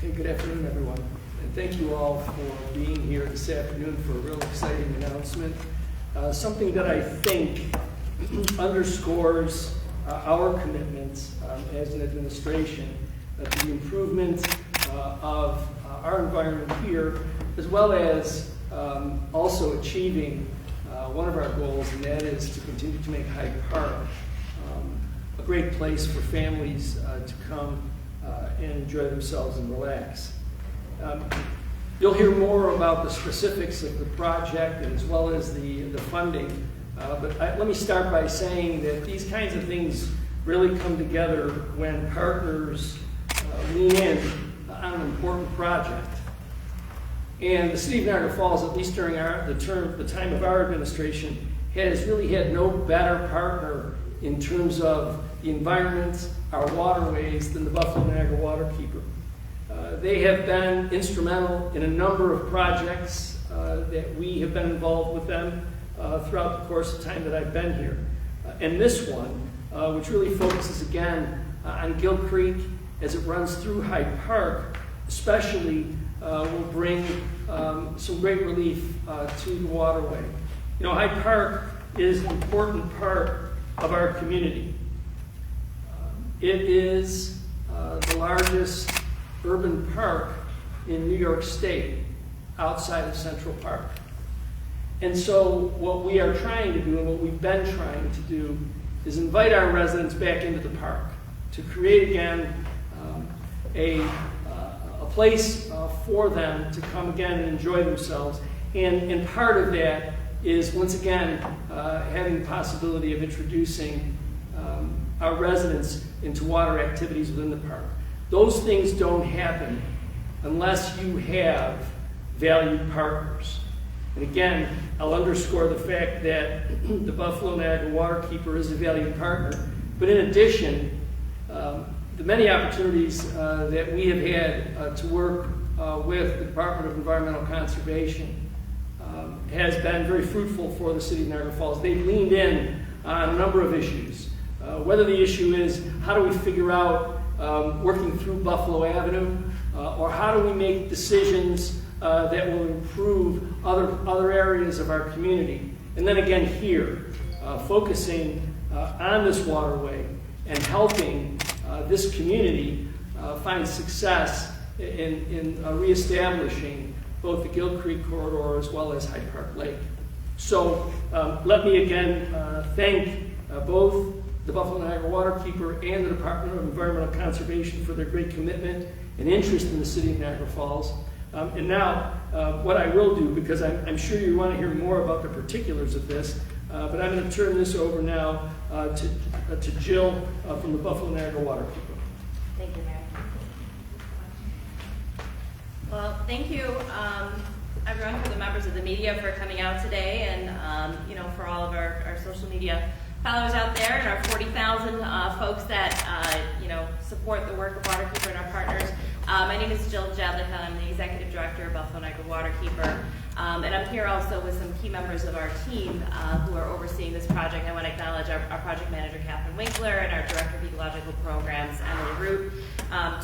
Okay, good afternoon, everyone. And thank you all for being here this afternoon for a real exciting announcement. Something that I think underscores our commitments as an administration to the improvement of our environment here, as well as also achieving one of our goals, and that is to continue to make Hyde Park a great place for families to come and enjoy themselves and relax. You'll hear more about the specifics of the project as well as the funding, but let me start by saying that these kinds of things really come together when partners lean in on an important project. And the City of Niagara Falls, at least during the time of our administration, has really had no better partner in terms of the environment, our waterways, than the Buffalo Niagara Waterkeeper. They have been instrumental in a number of projects that we have been involved with them throughout the course of time that I've been here. And this one, which really focuses again on Gill Creek as it runs through Hyde Park, especially will bring some great relief to the waterway. You know, Hyde Park is an important part of our community. It is the largest urban park in New York State outside of Central Park. And so what we are trying to do, and what we've been trying to do, is invite our residents back into the park to create again a place for them to come again and enjoy themselves. And part of that is, once again, having the possibility of introducing our residents into water activities within the park. Those things don't happen unless you have valued partners. And again, I'll underscore the fact that the Buffalo Niagara Waterkeeper is a valued partner. But in addition, the many opportunities that we have had to work with the Department of Environmental Conservation has been very fruitful for the City of Niagara Falls. They've leaned in on a number of issues. Whether the issue is how do we figure out working through Buffalo Avenue, or how do we make decisions that will improve other areas of our community. And then again here, focusing on this waterway and helping this community find success in reestablishing both the Gill Creek corridor as well as Hyde Park Lake. So let me again thank both the Buffalo Niagara Waterkeeper and the Department of Environmental Conservation for their great commitment and interest in the City of Niagara Falls. And now, what I will do, because I'm sure you want to hear more about the particulars of this, but I'm going to turn this over now to Jill from the Buffalo Niagara Waterkeeper. Thank you, Mary. Well, thank you, everyone, for the members of the media for coming out today, and for all of our social media followers out there, and our 40,000 folks that support the work of Waterkeeper and our partners. My name is Jill Jadlick. I'm the Executive Director of Buffalo Niagara Waterkeeper. And I'm here also with some key members of our team who are overseeing this project. I want to acknowledge our project manager, Catherine Winkler, and our Director of Ecological Programs, Emily Root,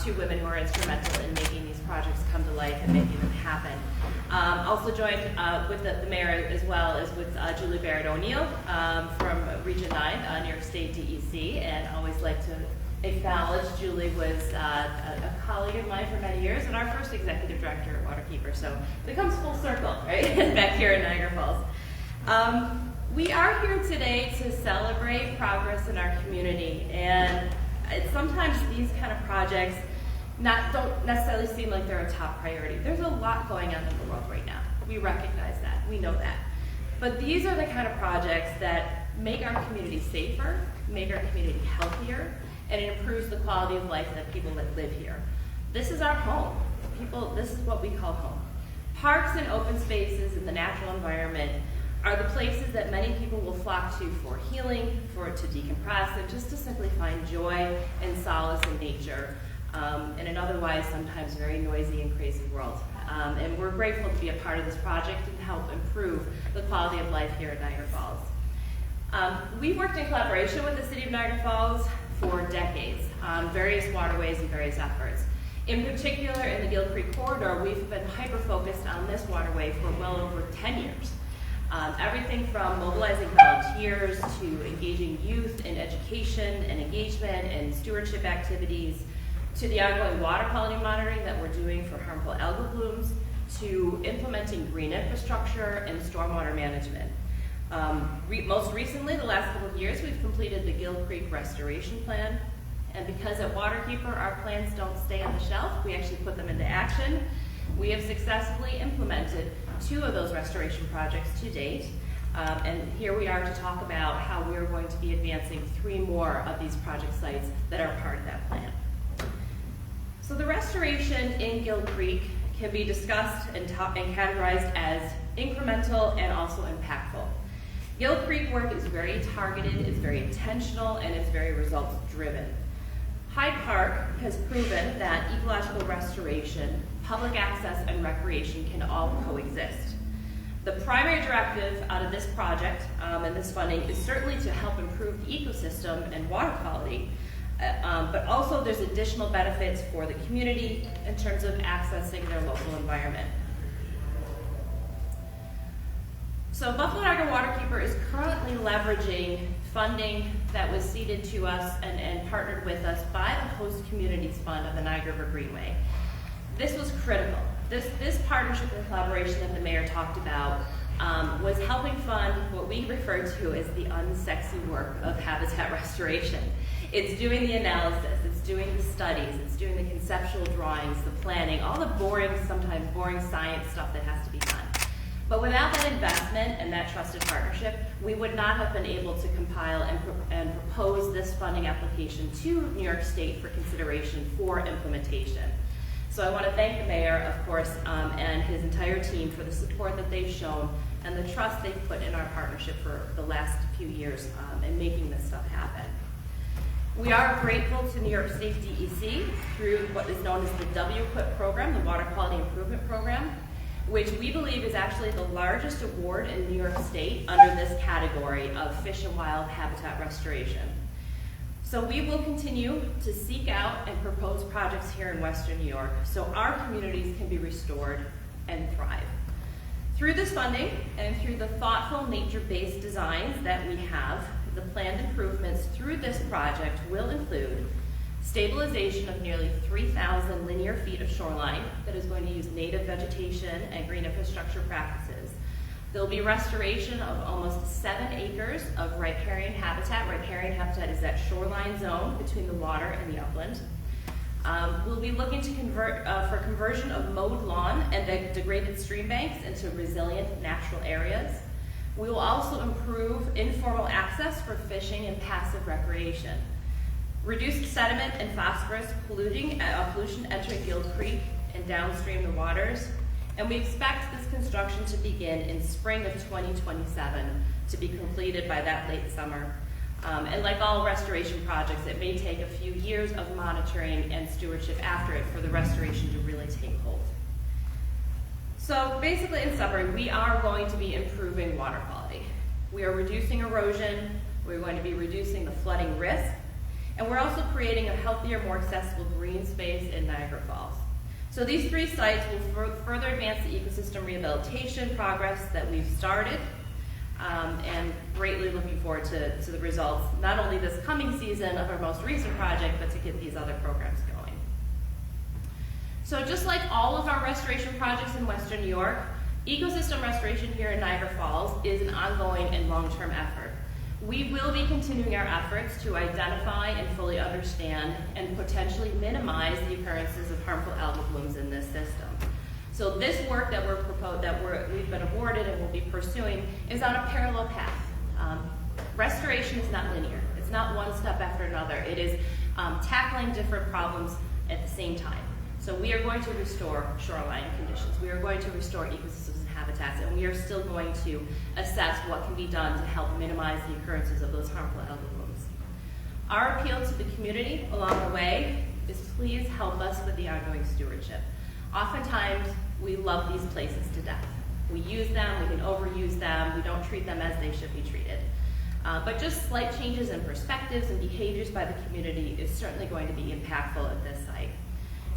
two women who are instrumental in making these projects come to life and making them happen. Also joined with the mayor as well as with Julie Barrett O'Neill from Region 9, New York State DEC, and always like to acknowledge Julie was a colleague of mine for many years and our first executive director at Waterkeeper, so it comes full circle, right, back here in Niagara Falls. We are here today to celebrate progress in our community, and sometimes these kind of projects don't necessarily seem like they're a top priority. There's a lot going on in the world right now. We recognize that. We know that. But these are the kind of projects that make our community safer, make our community healthier, and it improves the quality of life of the people that live here. This is our home. This is what we call home. Parks and open spaces in the natural environment are the places that many people will flock to for healing, to decompress, and just to simply find joy and solace in nature in an otherwise sometimes very noisy and crazy world. And we're grateful to be a part of this project and help improve the quality of life here at Niagara Falls. We've worked in collaboration with the City of Niagara Falls for decades on various waterways and various efforts. In particular, in the Gill Creek corridor, we've been hyper-focused on this waterway for well over 10 years. Everything from mobilizing volunteers to engaging youth in education and engagement and stewardship activities, to the ongoing water quality monitoring that we're doing for harmful algal blooms, to implementing green infrastructure and stormwater management. Most recently, the last couple of years, we've completed the Gill Creek Restoration Plan. And because at Waterkeeper, our plans don't stay on the shelf, we actually put them into action. We have successfully implemented 2 of those restoration projects to date. And here we are to talk about how we're going to be advancing 3 more of these project sites that are part of that plan. So the restoration in Gill Creek can be discussed and categorized as incremental and also impactful. Gill Creek work is very targeted, it's very intentional, and it's very results driven. Hyde Park has proven that ecological restoration, public access, and recreation can all coexist. The primary directive out of this project and this funding is certainly to help improve the ecosystem and water quality, but also there's additional benefits for the community in terms of accessing their local environment. So Buffalo Niagara Waterkeeper is currently leveraging funding that was ceded to us and partnered with us by the Host Communities Fund of the Niagara River Greenway. This was critical. This partnership and collaboration that the mayor talked about was helping fund what we refer to as the unsexy work of habitat restoration. It's doing the analysis, it's doing the studies, it's doing the conceptual drawings, the planning, all the boring, sometimes boring science stuff that has to be done. But without that investment and that trusted partnership, we would not have been able to compile and propose this funding application to New York State for consideration for implementation. So I want to thank the mayor, of course, and his entire team for the support that they've shown and the trust they've put in our partnership for the last few years in making this stuff happen. We are grateful to New York State DEC through what is known as the WQIP program, the Water Quality Improvement Program, which we believe is actually the largest award in New York State under this category of fish and wild habitat restoration. So we will continue to seek out and propose projects here in Western New York so our communities can be restored and thrive. Through this funding and through the thoughtful nature-based designs that we have, the planned improvements through this project will include stabilization of nearly 3,000 linear feet of shoreline that is going to use native vegetation and green infrastructure practices. There will be restoration of almost 7 acres of riparian habitat. Riparian habitat is that shoreline zone between the water and the upland. We'll be looking to for conversion of mowed lawn and degraded stream banks into resilient natural areas. We will also improve informal access for fishing and passive recreation. Reduced sediment and phosphorus pollution entering Gill Creek and downstream the waters. And we expect this construction to begin in spring of 2027 to be completed by that late summer. And like all restoration projects, it may take a few years of monitoring and stewardship after it for the restoration to really take hold. So basically, in summary, we are going to be improving water quality. We are reducing erosion, we're going to be reducing the flooding risk, and we're also creating a healthier, more accessible green space in Niagara Falls. So these 3 sites will further advance the ecosystem rehabilitation progress that we've started, and greatly looking forward to the results, not only this coming season of our most recent project, but to get these other programs going. So just like all of our restoration projects in Western New York, ecosystem restoration here in Niagara Falls is an ongoing and long-term effort. We will be continuing our efforts to identify and fully understand and potentially minimize the occurrences of harmful algal blooms in this system. So this work that we've been awarded and will be pursuing is on a parallel path. Restoration is not linear. It's not one step after another. It is tackling different problems at the same time. So we are going to restore shoreline conditions. We are going to restore ecosystems and habitats, and we are still going to assess what can be done to help minimize the occurrences of those harmful algal blooms. Our appeal to the community along the way is please help us with the ongoing stewardship. Oftentimes, we love these places to death. We use them, we can overuse them, we don't treat them as they should be treated. But just slight changes in perspectives and behaviors by the community is certainly going to be impactful at this site.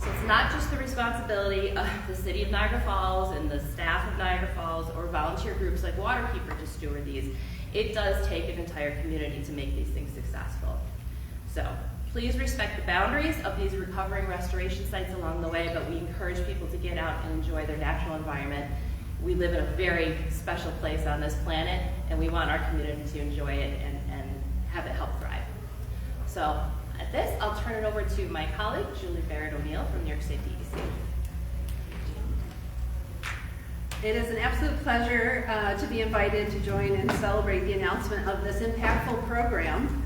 So it's not just the responsibility of the City of Niagara Falls and the staff of Niagara Falls or volunteer groups like Waterkeeper to steward these. It does take an entire community to make these things successful. So please respect the boundaries of these recovering restoration sites along the way, but we encourage people to get out and enjoy their natural environment. We live in a very special place on this planet, and we want our community to enjoy it and have it help thrive. So at this, I'll turn it over to my colleague, Julie Barrett-O'Neill from New York State DEC. It is an absolute pleasure to be invited to join and celebrate the announcement of this impactful program.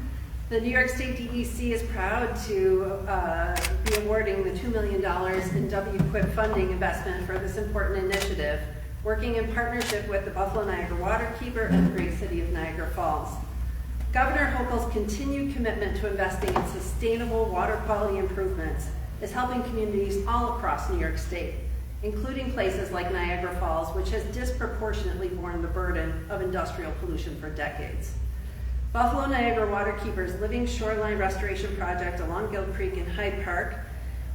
The New York State DEC is proud to be awarding the $2 million in WQIP funding investment for this important initiative, working in partnership with the Buffalo Niagara Waterkeeper and the great city of Niagara Falls. Governor Hochul's continued commitment to investing in sustainable water quality improvements is helping communities all across New York State, including places like Niagara Falls, which has disproportionately borne the burden of industrial pollution for decades. Buffalo Niagara Waterkeeper's Living Shoreline Restoration Project along Gill Creek in Hyde Park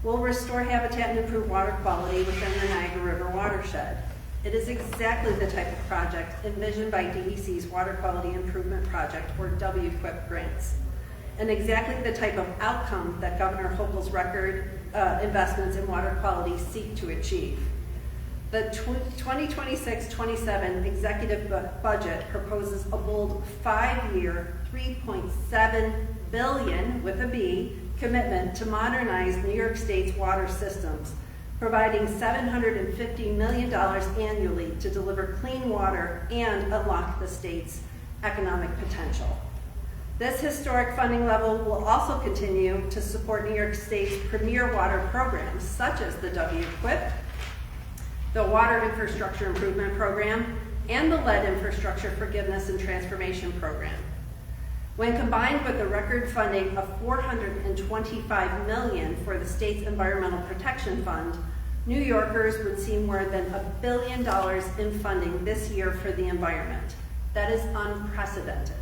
will restore habitat and improve water quality within the Niagara River watershed. It is exactly the type of project envisioned by DEC's Water Quality Improvement Project, or WQIP grants, and exactly the type of outcome that Governor Hochul's record investments in water quality seek to achieve. The 2026-27 executive budget proposes a bold 5-year, $3.7 billion with a B commitment to modernize New York State's water systems, providing $750 million annually to deliver clean water and unlock the state's economic potential. This historic funding level will also continue to support New York State's premier water programs, such as the WQIP, the Water Infrastructure Improvement Program, and the Lead Infrastructure Forgiveness and Transformation Program. When combined with the record funding of $425 million for the state's Environmental Protection Fund, New Yorkers would see more than $1 billion in funding this year for the environment. That is unprecedented.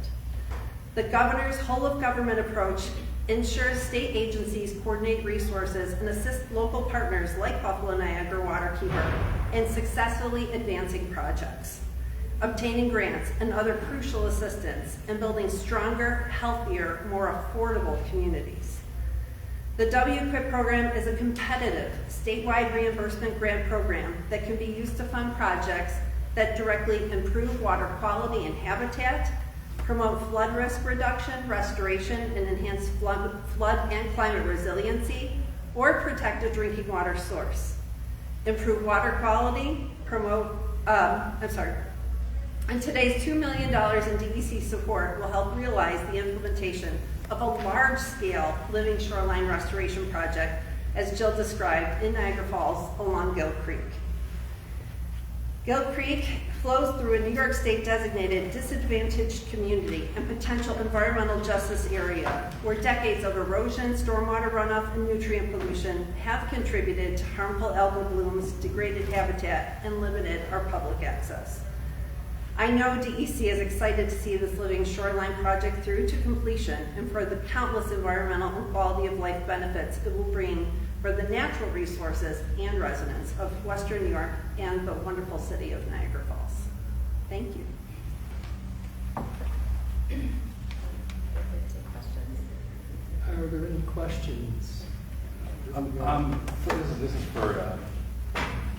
The governor's whole-of-government approach ensures state agencies coordinate resources and assist local partners like Buffalo Niagara Waterkeeper in successfully advancing projects, obtaining grants and other crucial assistance, and building stronger, healthier, more affordable communities. The WQIP program is a competitive, statewide reimbursement grant program that can be used to fund projects that directly improve water quality and habitat, promote flood risk reduction, restoration, and enhance flood and climate resiliency, or protect a drinking water source. Improve water quality, and today's $2 million in DEC support will help realize the implementation of a large-scale living shoreline restoration project, as Jill described, in Niagara Falls along Gill Creek. Gill Creek flows through a New York State designated disadvantaged community and potential environmental justice area where decades of erosion, stormwater runoff, and nutrient pollution have contributed to harmful algal blooms, degraded habitat, and limited our public access. I know DEC is excited to see this Living Shoreline project through to completion and for the countless environmental and quality of life benefits it will bring for the natural resources and residents of Western New York and the wonderful city of Niagara Falls. Thank you. Are there any questions? This is for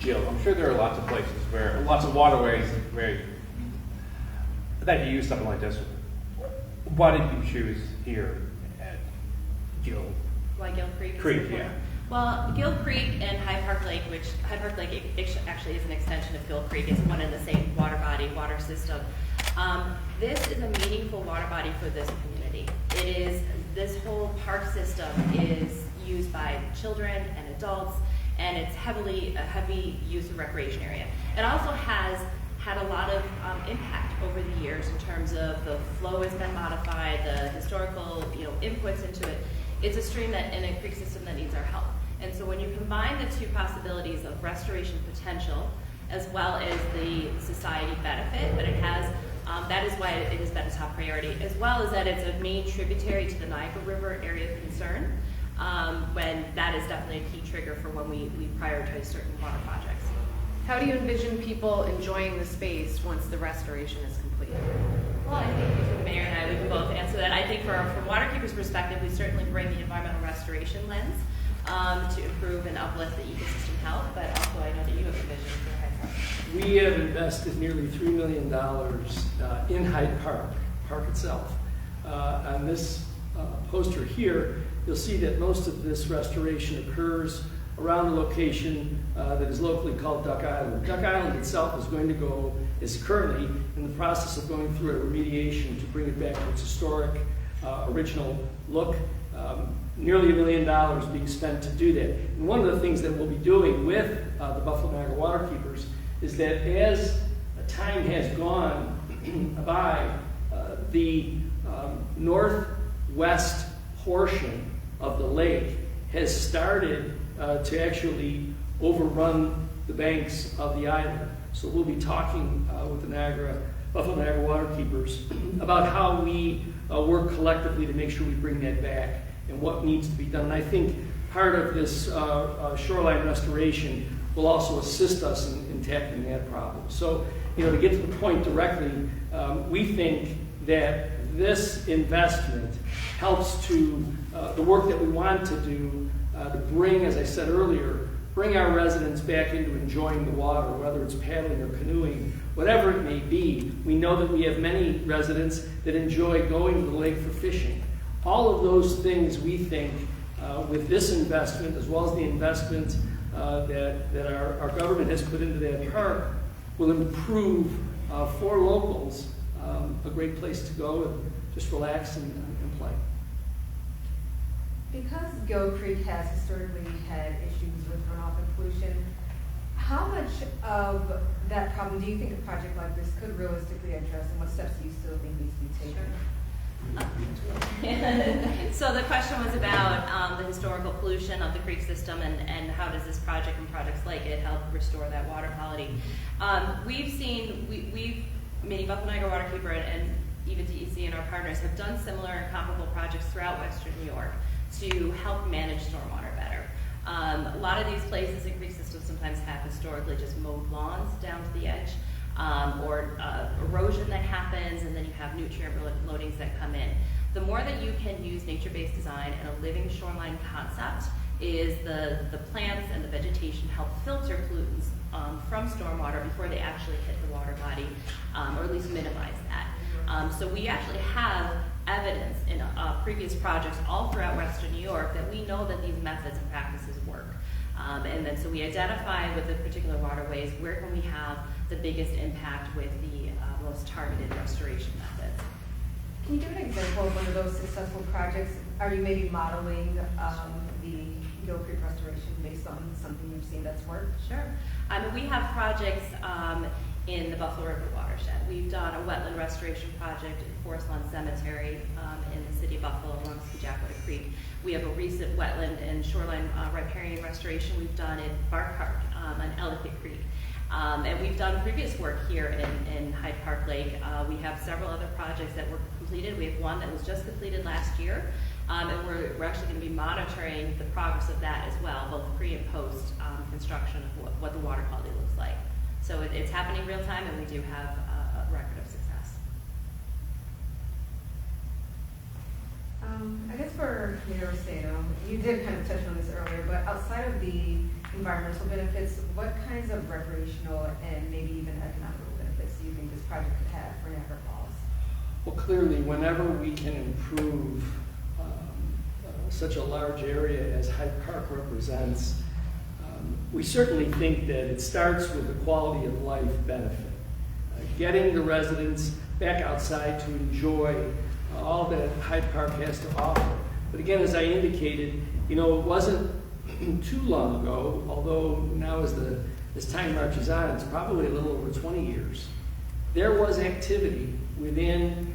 Jill. I'm sure there are lots of places where, lots of waterways where that you use something like this. Why did you choose here at Gill? Why Gill Creek? Yeah. Well, Gill Creek and Hyde Park Lake, which Hyde Park Lake actually is an extension of Gill Creek. It's one and the same water body, water system. This is a meaningful water body for this community. This whole park system is used by children and adults, and it's a heavy use of recreation area. It also has had a lot of impact over the years in terms of the flow has been modified, the historical inputs into it. It's a stream and a creek system that needs our help. And so when you combine the two possibilities of restoration potential as well as the society benefit that it has, that is why it has been a top priority, as well as that it's a main tributary to the Niagara River area of concern. when that is definitely a key trigger for when we prioritize certain water projects. How do you envision people enjoying the space once the restoration is completed? Well, I think between the mayor and I, we can both answer that. I think from Waterkeeper's perspective, we certainly bring the environmental restoration lens to improve and uplift the ecosystem health, but also I know that you have a vision for Hyde Park. We have invested nearly $3 million in Hyde Park itself. On this poster here, you'll see that most of this restoration occurs around a location that is locally called Duck Island. Duck Island itself is currently in the process of going through a remediation to bring it back to its historic, original look. Nearly $1 million being spent to do that. And one of the things that we'll be doing with the Buffalo Niagara Waterkeepers is that as time has gone by, the northwest portion of the lake has started to actually overrun the banks of the island. So we'll be talking with the Buffalo Niagara Waterkeepers about how we work collectively to make sure we bring that back and what needs to be done. And I think part of this shoreline restoration will also assist us in tackling that problem. So, to get to the point directly, we think that this investment helps to the work that we want to do to bring, as I said earlier, bring our residents back into enjoying the water, whether it's paddling or canoeing, whatever it may be. We know that we have many residents that enjoy going to the lake for fishing. All of those things, we think, with this investment, as well as the investment that our government has put into that park, will improve for locals a great place to go and just relax and play. Because Gill Creek has historically had issues with runoff and pollution, how much of that problem do you think a project like this could realistically address, and what steps do you still think needs to be taken? So the question was about the historical pollution of the creek system and how does this project and projects like it help restore that water quality. Meaning Buffalo Niagara Waterkeeper and even DEC and our partners have done similar and comparable projects throughout Western New York to help manage stormwater better. A lot of these places and creek systems sometimes have historically just mowed lawns down to the edge. Or erosion that happens, and then you have nutrient loadings that come in. The more that you can use nature-based design and a living shoreline concept is the plants and the vegetation help filter pollutants from stormwater before they actually hit the water body, or at least minimize that. So we actually have evidence in previous projects all throughout Western New York that we know that these methods and practices work. And then so we identify with the particular waterways where can we have the biggest impact with the most targeted restoration methods. Can you give an example of one of those successful projects? Are you maybe modeling the Gill Creek restoration based on something you've seen that's worked? Sure. We have projects in the Buffalo River watershed. We've done a wetland restoration project in Forest Lawn Cemetery in the city of Buffalo along Jackwater Creek. We have a recent wetland and shoreline riparian restoration we've done in Bark Park on Ellicott Creek. And we've done previous work here in Hyde Park Lake. We have several other projects that were completed. We have one that was just completed last year. And we're actually going to be monitoring the progress of that as well, both pre and post construction of what the water quality looks like. So it's happening real time, and we do have a record of success. I guess for Mayor Sato, you did kind of touch on this earlier, but outside of the environmental benefits, what kinds of recreational and maybe even economical benefits do you think this project could have for Niagara Falls? Well, clearly, whenever we can improve such a large area as Hyde Park represents, we certainly think that it starts with the quality of life benefit. Getting the residents back outside to enjoy all that Hyde Park has to offer. But again, as I indicated, it wasn't too long ago, although now as time marches on, it's probably a little over 20 years, there was activity within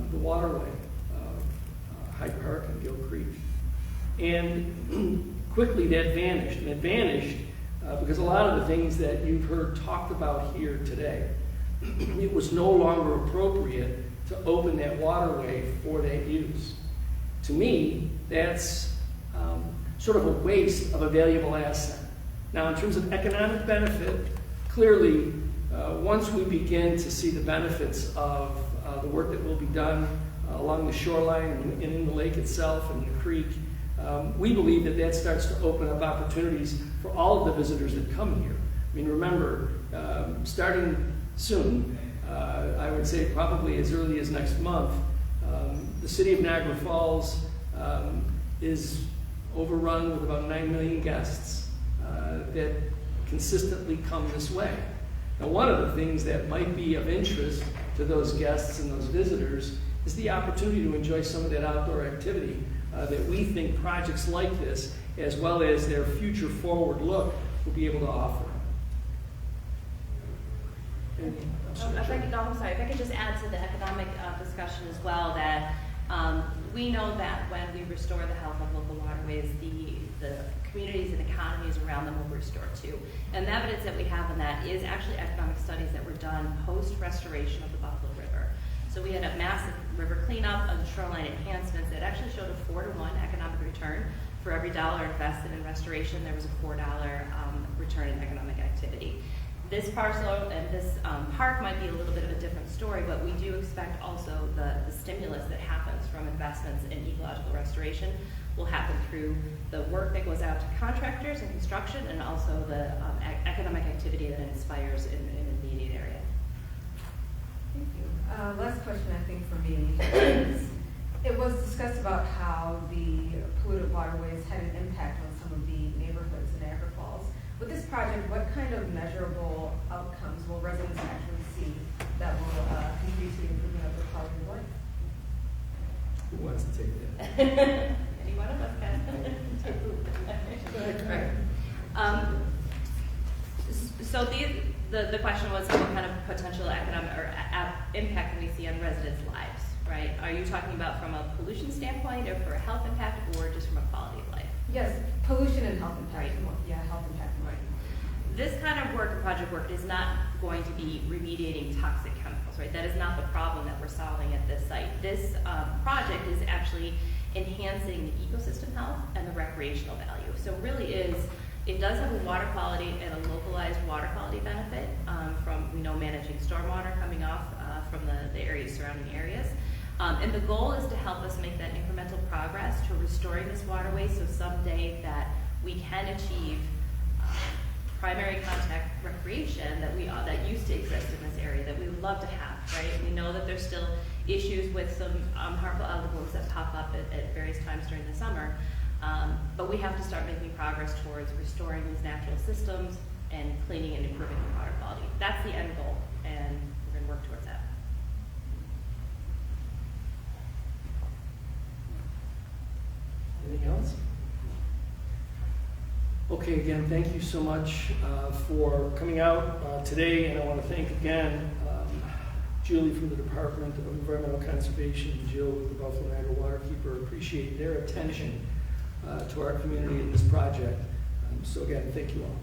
the waterway of Hyde Park and Gill Creek. And quickly that vanished. And it vanished because a lot of the things that you've heard talked about here today, it was no longer appropriate to open that waterway for that use. To me, that's sort of a waste of a valuable asset. Now, in terms of economic benefit, clearly, once we begin to see the benefits of the work that will be done along the shoreline and in the lake itself and the creek, we believe that that starts to open up opportunities for all of the visitors that come here. I mean, remember, starting soon, I would say probably as early as next month, the city of Niagara Falls is overrun with about 9 million guests that consistently come this way. Now, one of the things that might be of interest to those guests and those visitors is the opportunity to enjoy some of that outdoor activity that we think projects like this, as well as their future forward look, will be able to offer. If I could just add to the economic discussion as well, that we know that when we restore the health of local waterways, the communities and economies around them will restore too. And the evidence that we have on that is actually economic studies that were done post-restoration of the Buffalo River. So we had a massive river cleanup and shoreline enhancements that actually showed a 4-to-1 economic return. For every dollar invested in restoration, there was a $4 return in economic activity. This parcel and this park might be a little bit of a different story, but we do expect also the stimulus that happens from investments in ecological restoration will happen through the work that goes out to contractors and construction, and also the economic activity that inspires in the immediate area. Thank you. Last question, I think, for me is, it was discussed about how the polluted waterways had an impact on some of the neighborhoods in Niagara Falls. With this project, what kind of measurable outcomes will residents actually see that will contribute to the improvement of their quality of life? Who wants to take that? Any one of us can. So the question was, what kind of potential economic or impact can we see on residents' lives, right? Are you talking about from a pollution standpoint, or for a health impact, or just from a quality of life? Yes, pollution and health impact. Right. Yeah, health impact. Right. This kind of work, project work, is not going to be remediating toxic chemicals, right? That is not the problem that we're solving at this site. This project is actually enhancing the ecosystem health and the recreational value. So it really is, it does have a water quality and a localized water quality benefit from, we know, managing stormwater coming off from the areas, surrounding areas. And the goal is to help us make that incremental progress to restoring this waterway, so someday that we can achieve primary contact recreation that used to exist in this area that we would love to have, right? We know that there's still issues with some harmful algal blooms that pop up at various times during the summer, but we have to start making progress towards restoring these natural systems and cleaning and improving the water quality. That's the end goal, and we're going to work towards that. Anything else? Okay, again, thank you so much for coming out today, and I want to thank again Julie from the Department of Environmental Conservation and Jill with the Buffalo Niagara Waterkeeper. Appreciate their attention to our community in this project. So again, thank you all.